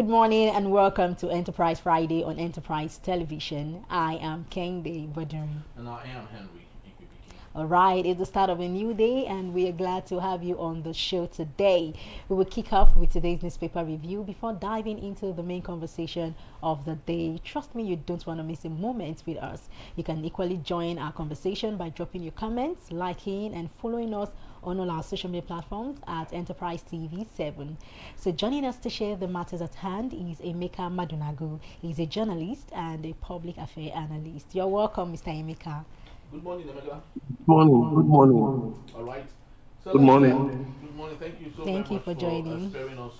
Good morning and welcome to Enterprise Friday on Enterprise Television. I am Kende Baduri. And I am Henry Ikubiki. All right, it's the start of a new day and we are glad to have you on the show today. We will kick off with today's newspaper review before diving into the main conversation of the day. Trust me, you don't want to miss a moment with us. You can equally join our conversation by dropping your comments, liking and following us on all our social media platforms at Enterprise TV 7. So joining us to share the matters at hand is Emeka Madunagu. He's a journalist and a public affairs analyst. You're welcome, Mr. Emeka. Good morning, Emeka. Good morning. Good morning. All right. So Good morning. Good morning. Thank you so Thank very you much for joining. sparing us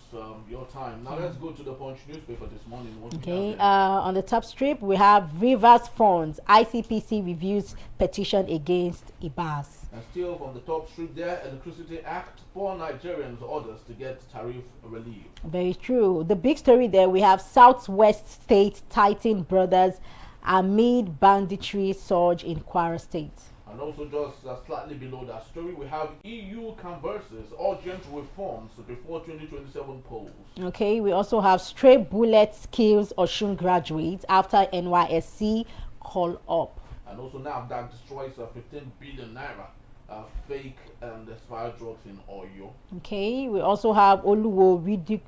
your time. Now let's go to the Punch newspaper this morning. What we Okay, have there. on the top strip, we have Rivers Funds. ICPC reviews petition against IBAS. And still from the top street there, Electricity Act, poor Nigerians orders to get tariff relief. Very true. The big story there, we have Southwest State Titan brothers amid banditry surge in Kwara State. And also just slightly below that story, we have EU converses urgent reforms before 2027 polls. Okay, we also have stray bullet kills Oshun graduates after NYSC call up. And also NAFDAC destroys 15 billion naira fake and expired drugs in Oyo. Okay, we also have Oluwo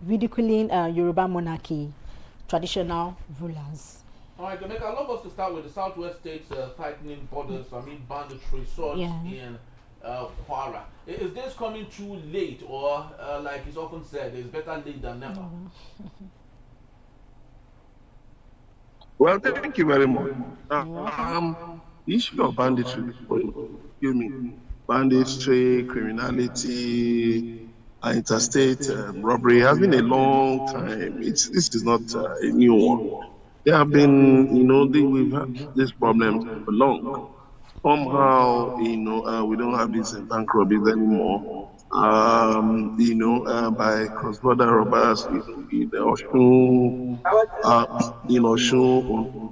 ridiculing Yoruba monarchy, traditional rulers. All right, Jamaica, I'd love us to start with the Southwest states tightening borders amid banditry surge in Kwara. Is this coming too late, or like it's often said, it's better late than never? Well, thank you very much. The issue of banditry, banditry, criminality, interstate robbery has been a long time. This is not a new one. There have been, we've had this problem for long. Somehow, we don't have these bank robberies anymore. By cross-border robbers, in Oshun, Oshun.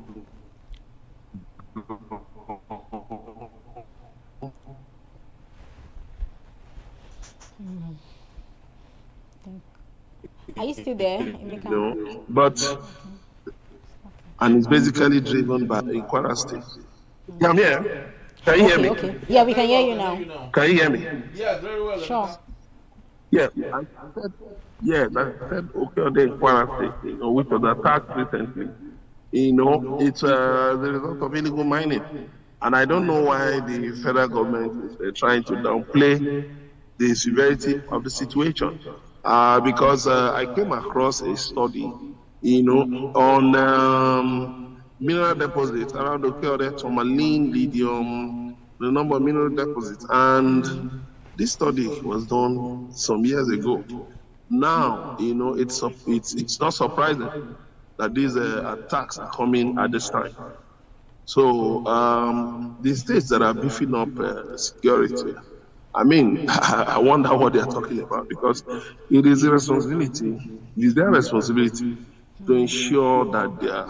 Are you still there? And it's basically driven by Kwara State. Yeah, I'm here. Can you hear me? Okay. Yeah, we can hear you now. Can you hear me? Yeah, very well. Sure. Yeah, I said okay, then Kwara State, which was attacked recently. It's the result of illegal mining. And I don't know why the federal government is trying to downplay the severity of the situation. Because I came across a study, on mineral deposits around Okeode, tourmaline, lithium, the number of mineral deposits. And this study was done some years ago. Now, it's not surprising that these attacks are coming at this time. So the states that are beefing up security, I wonder what they are talking about, because it is their responsibility to ensure that their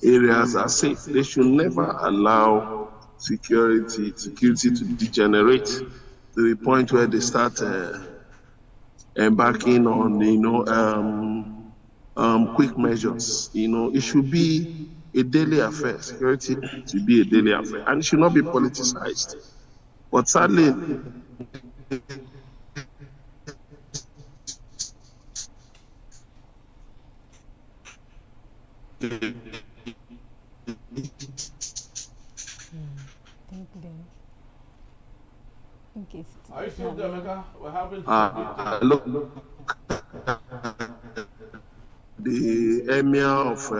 areas are safe. They should never allow security to degenerate to the point where they start embarking on quick measures. It should be a daily affair. Security should be a daily affair, and it should not be politicized. But sadly, Are you still there, Emeka? We're having look, the emir of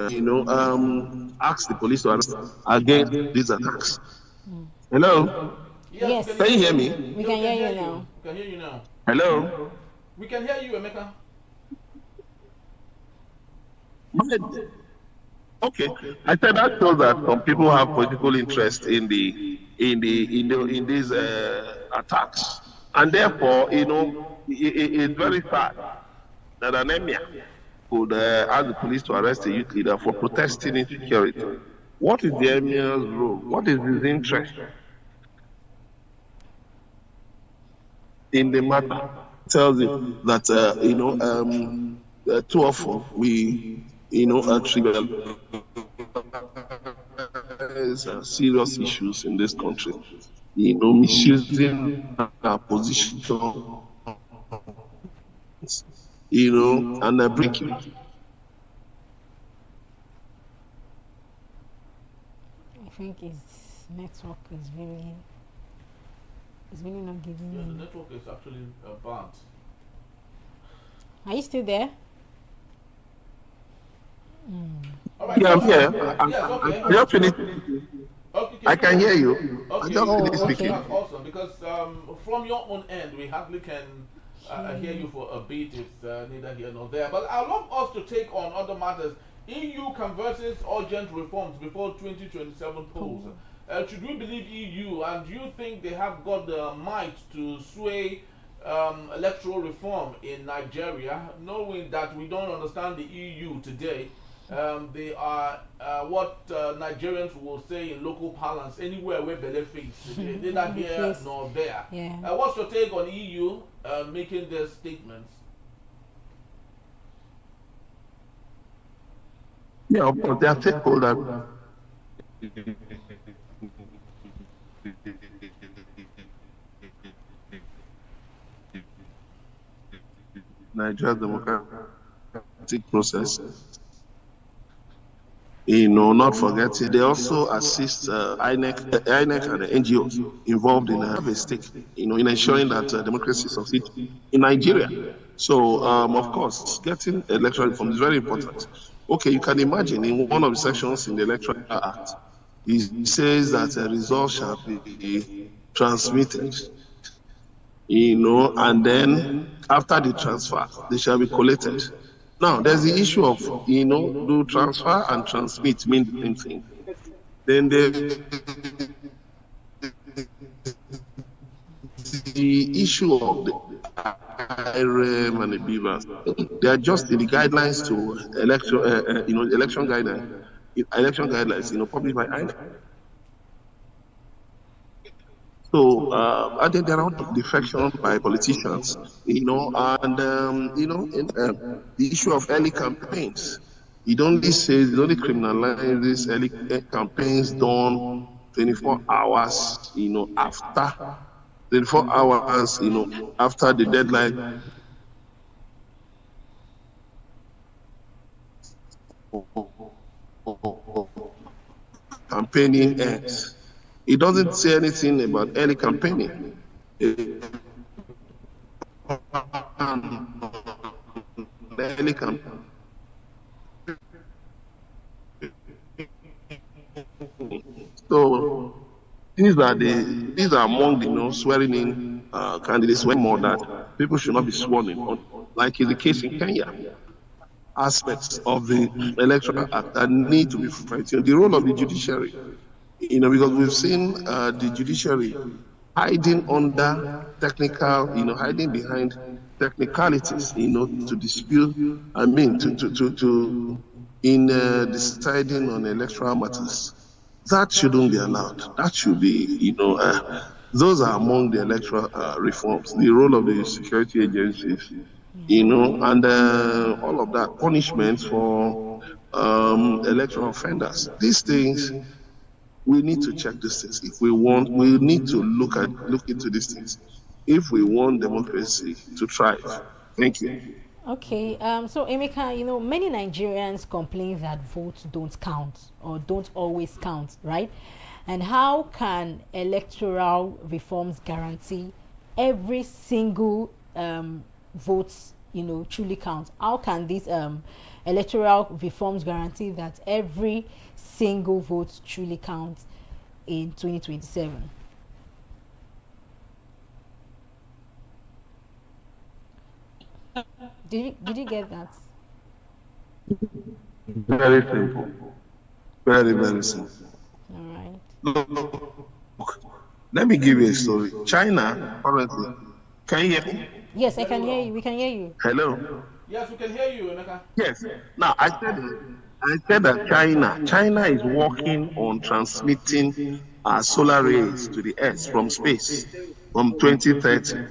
asked the police to arrest against these attacks. Hello? Yes. Can you hear me? We can hear you now. We can hear you now. Hello? We can hear you, Emeka. Okay. I said that shows that some people have political interest in these attacks, and therefore, it's very sad that an emir could ask the police to arrest a youth leader for protesting insecurity. What is the emir's role? What is his interest in the matter? Tells you that too often we, trivialize serious issues in this country. Misusing our position, and breaking. I think his network is really not giving me. Yeah, the network is actually bad. Are you still there? All right, Yeah, I'm here. Yes, okay. I just finished. Okay, I can hear you. Okay, I just finished speaking. that's awesome. Because from your own end, we hardly can hear you for a bit. It's neither here nor there. But I'd love us to take on other matters. EU converses urgent reforms before 2027 polls. Should we believe EU? And do you think they have got the might to sway electoral reform in Nigeria, knowing that we don't understand the EU today? They are what Nigerians will say in local parlance, anywhere where belle face. Neither here nor there. Yeah. What's your take on EU making their statements? Yeah, of course, they are stakeholders. Nigeria's democratic process. Not forgetting, they also assist INEC and the NGOs involved in have a stake, in ensuring that democracy succeeds in Nigeria. So, of course, getting electoral reform is very important. Okay, you can imagine in one of the sections in the Electoral Act, it says that a result shall be transmitted, and then after the transfer, they shall be collated. Now, there's the issue of, do transfer and transmit mean the same thing? Then the issue of the IRM and the beavers, they are just in the guidelines to election guidelines, published by INEC. So, I think there are defections by politicians, and, the issue of early campaigns. It only criminalizes early campaigns done 24 hours, after 24 hours, after the deadline. Campaigning ends. It doesn't say anything about early campaigning. Early campaign. So these are among the swearing in candidates when more that people should not be sworn in, like is the case in Kenya. Aspects of the electoral act that need to be fighting. The role of the judiciary, because we've seen the judiciary hiding under hiding behind technicalities, to dispute, deciding on electoral matters. That shouldn't be allowed. That should be, those are among the electoral reforms. The role of the security agencies, and all of that, punishments for electoral offenders. These things, we need to check these things. If we need to look into these things if we want democracy to thrive. Thank you. Okay, so Emeka, many Nigerians complain that votes don't count or don't always count, right? And how can electoral reforms guarantee every single votes, truly count? How can these electoral reforms guarantee that every single vote truly counts in 2027? Did you get that? Very simple. Very, very simple. All right. Look, let me give you a story. China, currently, can you hear me? Yes, I can hear you. We can hear you. Hello? Yes, we can hear you, Emeka. Yes. Now, I said that China is working on transmitting solar rays to the Earth from space from 2030.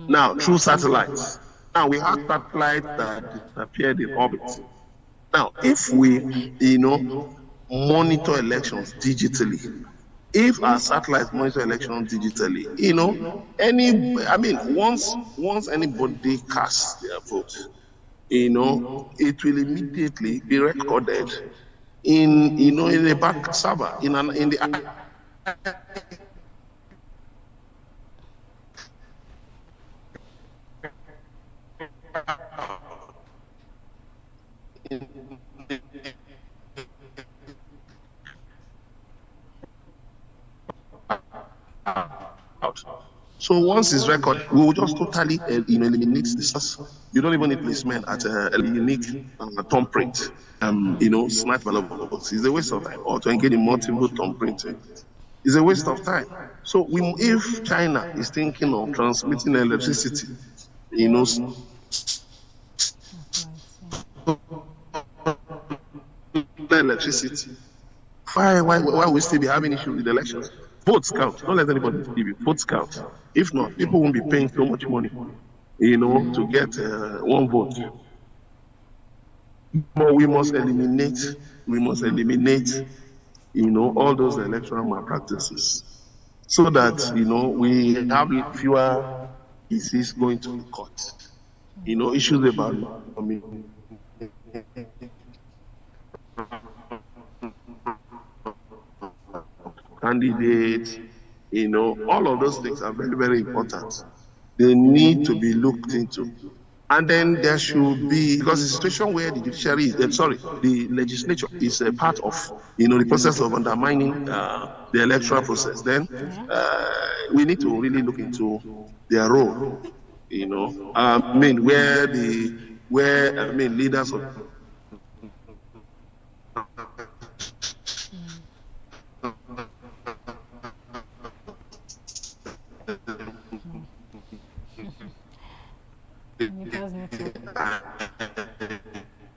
Now, through satellites. Now we have satellites that disappeared in orbit. Now, if we, monitor elections digitally, if our satellites monitor elections digitally, once anybody casts their vote, it will immediately be recorded in a back server, in the out. So once it's recorded, we will just totally eliminate this. You don't even need policemen at a unique thumbprint. Snipe ballot box. It's a waste of time. Or to engage in multiple thumbprinting. It's a waste of time. So if China is thinking of transmitting electricity, electricity, why we still be having issues with elections? Vote count. Don't let anybody deceive you. Vote count. If not, people won't be paying so much money, to get one vote. But we must eliminate, all those electoral malpractices, so that, we have fewer issues going to the court. Issues about, candidates, all of those things are very, very important. They need to be looked into. And then there should be, because the situation where the judiciary the legislature is a part of, the process of undermining the electoral process, then we need to really look into their role, where leaders of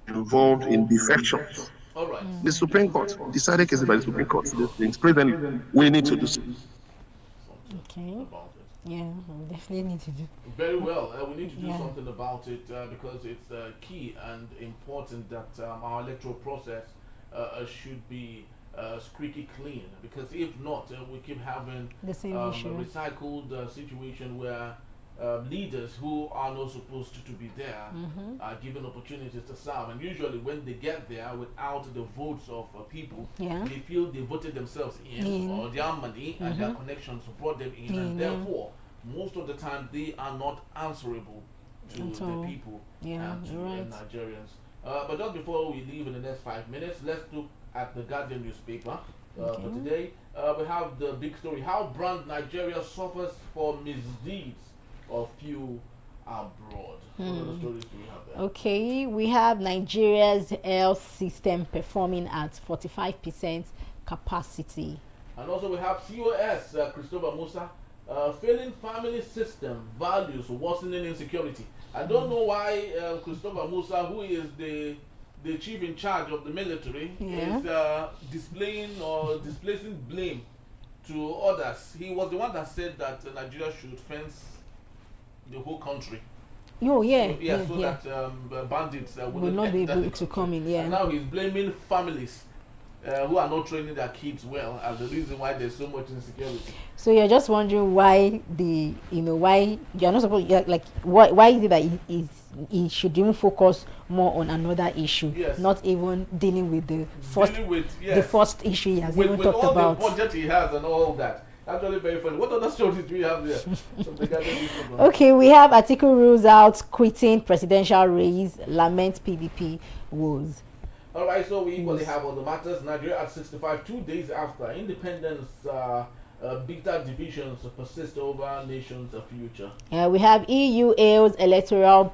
involved in defections. All right. The Supreme Court decided cases by the Supreme Court. These things, presently, we need to do something. Okay. Yeah, we definitely need to do. Very well. We need to do something about it because it's key and important that our electoral process should be squeaky clean. Because if not, we keep having the same issue. A recycled situation where leaders who are not supposed to be there are given opportunities to serve, and usually when they get there without the votes of people, they feel they voted themselves in. Or their money and their connections brought them in, and therefore most of the time they are not answerable to the people and to Nigerians. But just before we leave in the next 5 minutes, let's look at the Guardian newspaper. For today, we have the big story: how brand Nigeria suffers for misdeeds of few abroad. What other stories do we have there? Okay, we have Nigeria's health system performing at 45% capacity. And also we have COS, Christopher Musa, failing family system values worsening insecurity. I don't know why Christopher Musa, who is the chief in charge of the military, is displacing blame to others. He was the one that said that Nigeria should fence the whole country. So that bandits will not be able to come in. And now he's blaming families who are not training their kids well as the reason why there's so much insecurity. So you're just wondering why why you're not supposed why is it that he should even focus more on another issue, not even dealing with the first issue he has even talked about. With all the budget he has and all that. Actually very funny. What other stories do we have there? Okay, we have article rules out quitting presidential race, lament PDP woes. All right, so we equally have all the matters. Nigeria at 65, 2 days after independence, bitter divisions persist over nation's future. We have EU hails electoral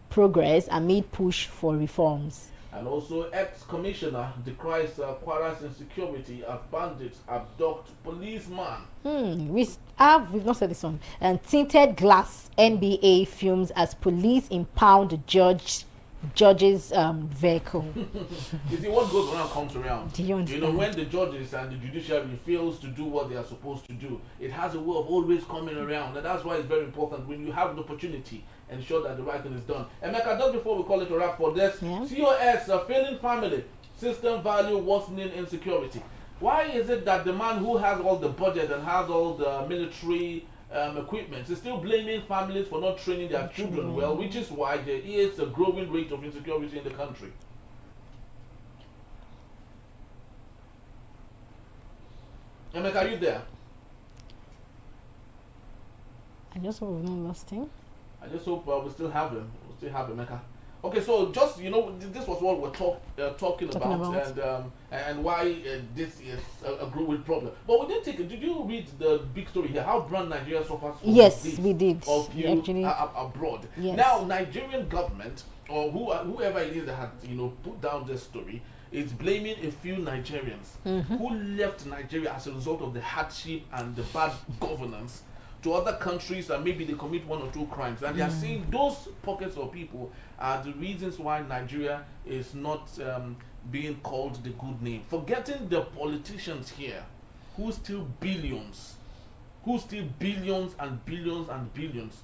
progress amid push for reforms. And also, ex-commissioner decries Kwara's insecurity as bandits abduct policeman. We've not said this one. And tinted glass NBA films as police impound judge's vehicle. You see, what goes around comes around. Do you understand? When the judges and the judiciary fails to do what they are supposed to do, it has a way of always coming around. And that's why it's very important when you have an opportunity ensure that the right thing is done. Emeka, just before we call it a wrap for this, COS, failing family, system value worsening insecurity. Why is it that the man who has all the budget and has all the military equipment is still blaming families for not training their children well, which is why there is a growing rate of insecurity in the country? Emeka, are you there? I just hope we've not lost him. I just hope we still have him. We still have Emeka. Okay, so just this was what we're talking about, and why this is a growing problem. But we didn't take it. Did you read the big story here? How brand Nigeria suffers from yes, we did. Of you actually abroad. Yes. Now, Nigerian government or whoever it is that had put down this story is blaming a few Nigerians who left Nigeria as a result of the hardship and the bad governance to other countries, and maybe they commit one or two crimes, and they are saying those pockets of people are the reasons why Nigeria is not being called the good name. Forgetting the politicians here who steal billions and billions and billions,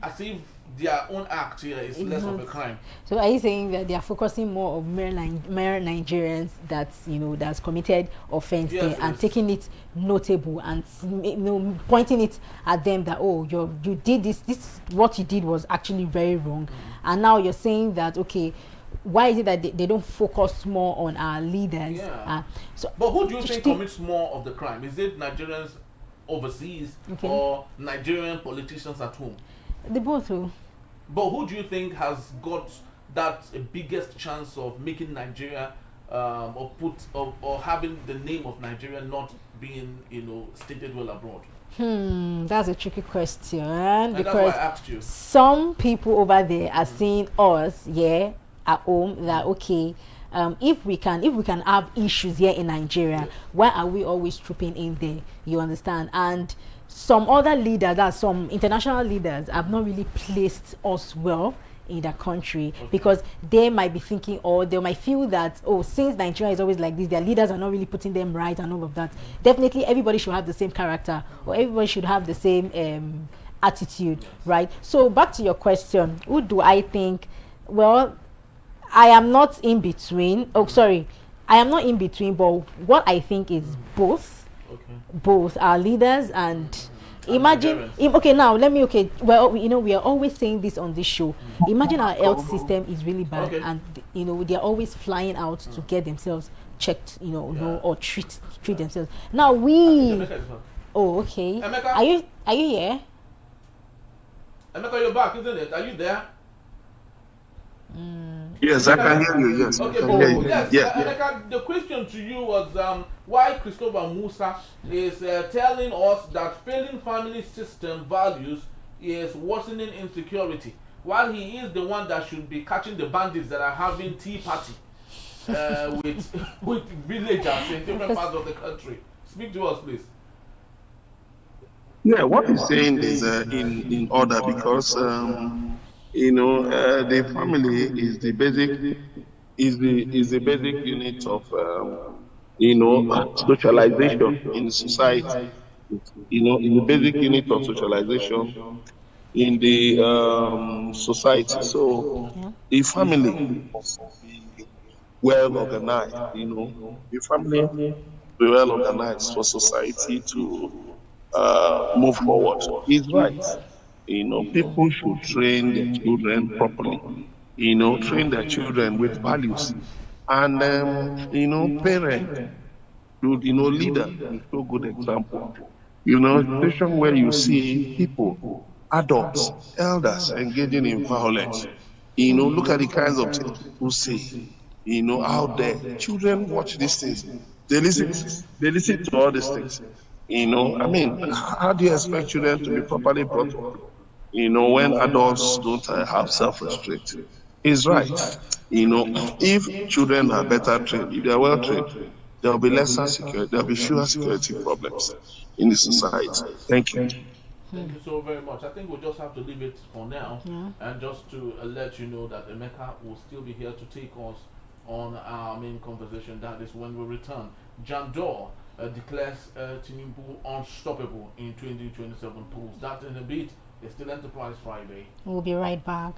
as if their own act here is less of a crime. So are you saying that they are focusing more on mere Nigerians that's committed offense there, and taking it notable and pointing it at them that you did this what you did was actually very wrong, and now you're saying that why is it that they don't focus more on our leaders? But who do you think commits more of the crime? Is it Nigerians overseas or Nigerian politicians at home? They both do. But who do you think has got that biggest chance of making Nigeria or having the name of Nigeria not being stated well abroad? That's a tricky question, and because that's why I asked you. Some people over there are seeing us at home that if we can have issues here in Nigeria, why are we always trooping in there? You understand? And some other leaders, some international leaders, have not really placed us well in the country, because they might be thinking, or they might feel that since Nigeria is always like this, their leaders are not really putting them right and all of that. Definitely everybody should have the same character, or everybody should have the same attitude, right? So back to your question, who do I think? Well, I am not in between. I am not in between, but what I think is both our leaders and imagine now let me we are always saying this on this show. Imagine our health system is really bad, and they are always flying out to get themselves checked, or treat themselves. Now Emeka, are you here? Emeka, you're back, isn't it? Are you there? Yes, I can hear you. Yes. Okay, Emeka, the question to you was why Christopher Musa is telling us that failing family system values is worsening insecurity, while he is the one that should be catching the bandits that are having tea party with villagers in different parts of the country. Speak to us, please. Yeah, what he's saying is in order, because the family is the basic unit of socialization in society. Is the basic unit of socialization in the society. So the family must be well organized. The family be well organized for society to move forward. He's right. People should train their children properly. Train their children with values. And, parents should, lead a so good example. Situation where you see people, adults, elders engaging in violence. Look at the kinds of things people say, out there. Children watch these things. They listen to all these things. How do you expect children to be properly brought up? When adults don't have self-restraint. He's right. If children are better trained, if they are well trained, there will be lesser security, there will be fewer security problems in the society. Thank you. Thank you so very much. I think we'll just have to leave it for now, and just to let you know that Emeka will still be here to take us on our main conversation. That is when we return. Jandor declares Tinubu unstoppable in 2027 polls. That in a bit It's still Enterprise Friday. We'll be right back.